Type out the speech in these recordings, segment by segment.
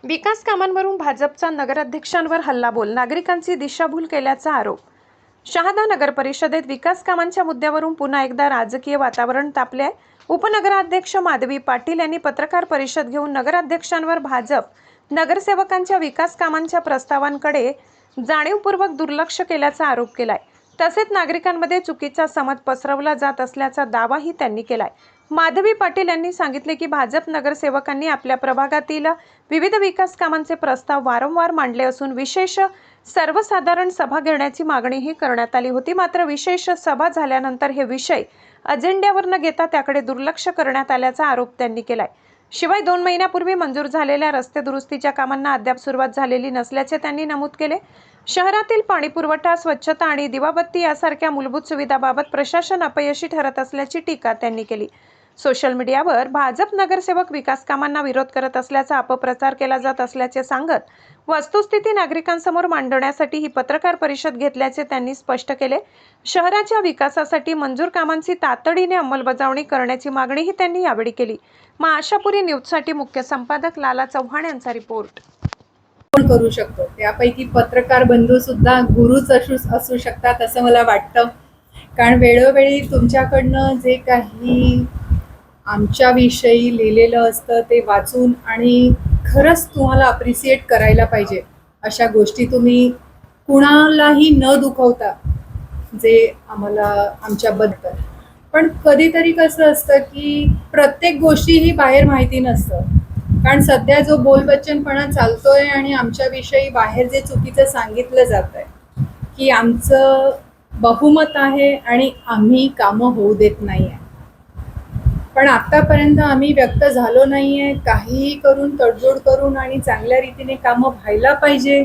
विकास कामांवरून भाजपचा नगराध्यक्षांवर हल्लाबोल, नागरिकांची दिशाभूल केल्याचा आरोप. शहादा नगर परिषदेत विकास कामांच्या मुद्द्यावरून पुन्हा एकदा राजकीय वातावरण तापले आहे. उपनगराध्यक्ष माधवी पाटील यांनी पत्रकार परिषद घेऊन नगराध्यक्षांवर भाजप नगरसेवकांच्या विकास कामांच्या प्रस्तावांकडे जाणीवपूर्वक दुर्लक्ष केल्याचा आरोप केलाय. तसेच नागरिकांमध्ये चुकीचा समज पसरवला जात असल्याचा दावाही त्यांनी केलाय. माधवी पाटील यांनी सांगितले की भाजप नगरसेवकांनी आपल्या प्रभागातील विविध विकास कामांचे प्रस्ताव वारंवार मांडले असून विशेष सर्वसाधारण सभा घेण्याची मागणीही करण्यात आली होती. मात्र विशेष सभा झाल्यानंतर हे विषय अजेंड्यावर न घेता त्याकडे दुर्लक्ष करण्यात आल्याचा आरोप त्यांनी केलाय. शिवाय 2 महिन्यापूर्वी मंजूर झालेल्या रस्ते दुरुस्तीच्या कामांना अद्याप सुरुवात झालेली नसल्याचे त्यांनी नमूद केले. शहरातील पाणीपुरवठा, स्वच्छता आणि दिवाबत्ती यासारख्या मूलभूत सुविधांबाबत प्रशासन अपयशी ठरत असल्याची टीका त्यांनी केली. सोशल मीडियावर भाजप नगरसेवक विकास कामांना विरोध करत असल्याचा अपप्रचार केला जात असल्याचे सांगत वस्तुस्थिती नागरिकांसमोर मांडण्यासाठी ही पत्रकार परिषद घेतल्याचे त्यांनी स्पष्ट केले. शहराच्या विकासासाठी मंजूर कामांची तातडीने अंमलबजावणी करण्याची मागणीही त्यांनी यावेळी केली. आशापुरी न्यूजसाठी मुख्य संपादक लाला चव्हाण यांचा रिपोर्ट. करू शकतो त्यापैकी पत्रकार बंधू सुद्धा गुरुच असू शकतात असं मला वाटतं. कारण वेळोवेळी तुमच्याकडनं जे काही आमच्याविषयी लिहिलेलं असतं ते वाचून आणि खरंच तुम्हाला अप्रिशिएट करायला पाहिजे अशा गोष्टी तुम्ही कुणालाही न दुखवता जे आम्हाला आमच्याबद्दल. पण कधीतरी कसं असतं की प्रत्येक गोष्टी ही बाहेर माहिती नसतं. कारण सध्या जो बोलबच्चनपणा चालतोय आणि आमच्याविषयी बाहेर जे चुकीचं सांगितलं जात आहे की आमचं बहुमत आहे आणि आम्ही कामं होऊ देत नाही आहे. पण आत्तापर्यंत आम्ही व्यक्त झालो नाही आहे. काहीही करून तडजोड करून आणि चांगल्या रीतीने कामं व्हायला पाहिजे,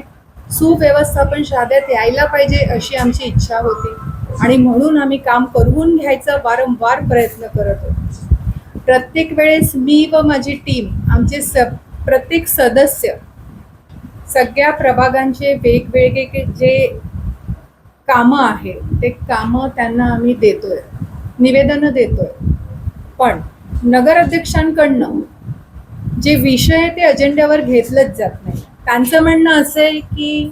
सुव्यवस्थापन शहाद्यात यायला पाहिजे अशी आमची इच्छा होती आणि म्हणून आम्ही काम करून घ्यायचा वारंवार प्रयत्न करत होतो. प्रत्येक वेळेस मी व माझी टीम आमचे प्रत्येक सदस्य सगळ्या प्रभागांचे वेगवेगळे जे कामं आहे ते कामं त्यांना आम्ही देतोय, निवेदनं देतोय. पण नगराध्यक्षांकडनं जे विषय आहे ते अजेंड्यावर घेतलंच जात नाही. त्यांचं म्हणणं असं आहे की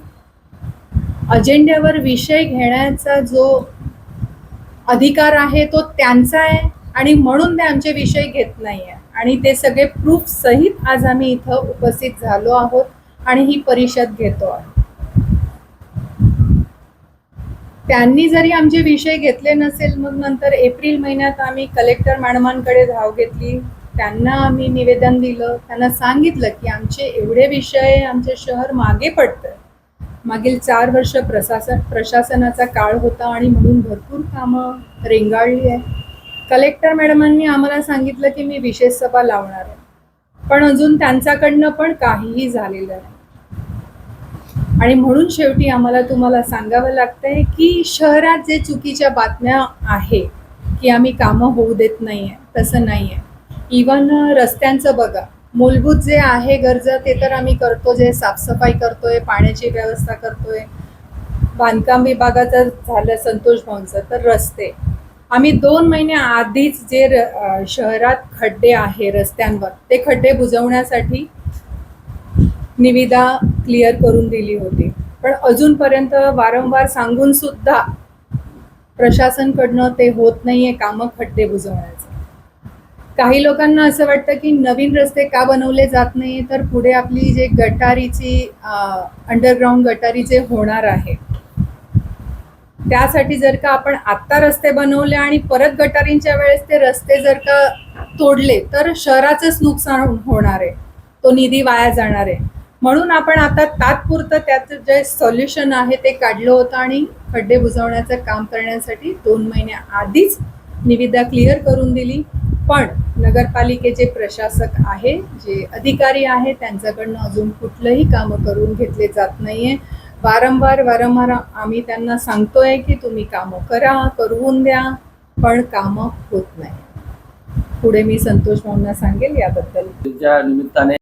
अजेंड्यावर विषय घेण्याचा जो अधिकार आहे तो त्यांचा आहे आणि म्हणून ते आमचे विषय घेत नाही आहे. आणि ते सगळे प्रूफ सहित आज आम्ही इथं उपस्थित झालो आहोत आणि ही परिषद घेतो आहे. त्यांनी जरी आमचे विषय घेतले नसेल मग नंतर एप्रिल महिन्यात आम्ही कलेक्टर मॅडमांकडे धाव घेतली. त्यांना आम्ही निवेदन दिलं, त्यांना सांगितलं की आमचे एवढे विषय आमचे शहर मागे पडतंय. मागील 4 वर्ष प्रशासनाचा काळ होता आणि म्हणून भरपूर कामं रेंगाळली आहे. कलेक्टर मॅडमांनी आम्हाला सांगितलं की मी विशेष सभा लावणार आहे, पण अजून त्यांच्याकडनं पण काहीही झालेलं नाही. आणि म्हणून शेवटी आम्हाला तुम्हाला सांगावं लागतंय की शहरात जे चुकीच्या बातम्या आहे की आम्ही कामं होऊ देत नाही आहे, तसं नाही आहे. इवन रस्त्यांचं बघा, मूलभूत जे आहे गरजा ते तर आम्ही करतो, जे साफसफाई करतोय, पाण्याची व्यवस्था करतोय. बांधकाम विभागाचं झालं संतोष भाऊंचं, तर रस्ते आम्ही 2 महिन्या आधीच जे शहरात खड्डे आहे रस्त्यांवर ते खड्डे बुजवण्यासाठी निविदा क्लिअर करून दिली होती. पण अजूनपर्यंत वारंवार सांगून सुद्धा प्रशासनकडनं ते होत नाहीये कामं खड्डे बुजवण्याचं. काही लोकांना असं वाटतं की नवीन रस्ते का बनवले जात नाही, तर पुढे आपली जे गटारीची अंडरग्राऊंड गटारी जे होणार आहे त्यासाठी जर का आपण आत्ता रस्ते बनवले आणि परत गटारींच्या वेळेस ते रस्ते जर का तोडले तर शहराचंच नुकसान होणार आहे, तो निधी वाया जाणार आहे. म्हणून आपण आता तात्पुरतं त्याचं जे सोल्युशन आहे ते काढलं होतं आणि खड्डे बुजवण्याचं काम करण्यासाठी 2 महिन्या आधीच निविदा क्लिअर करून दिली. पण नगरपालिकेचे प्रशासक आहे, जे अधिकारी आहे, त्यांच्याकडनं अजून कुठलंही कामं करून घेतले जात नाहीये. वारंवार आम्ही त्यांना सांगतोय की तुम्ही कामं करा, करून द्या, पण कामं होत नाही. पुढे मी संतोष भाऊंना सांगेल याबद्दल. त्या निमित्ताने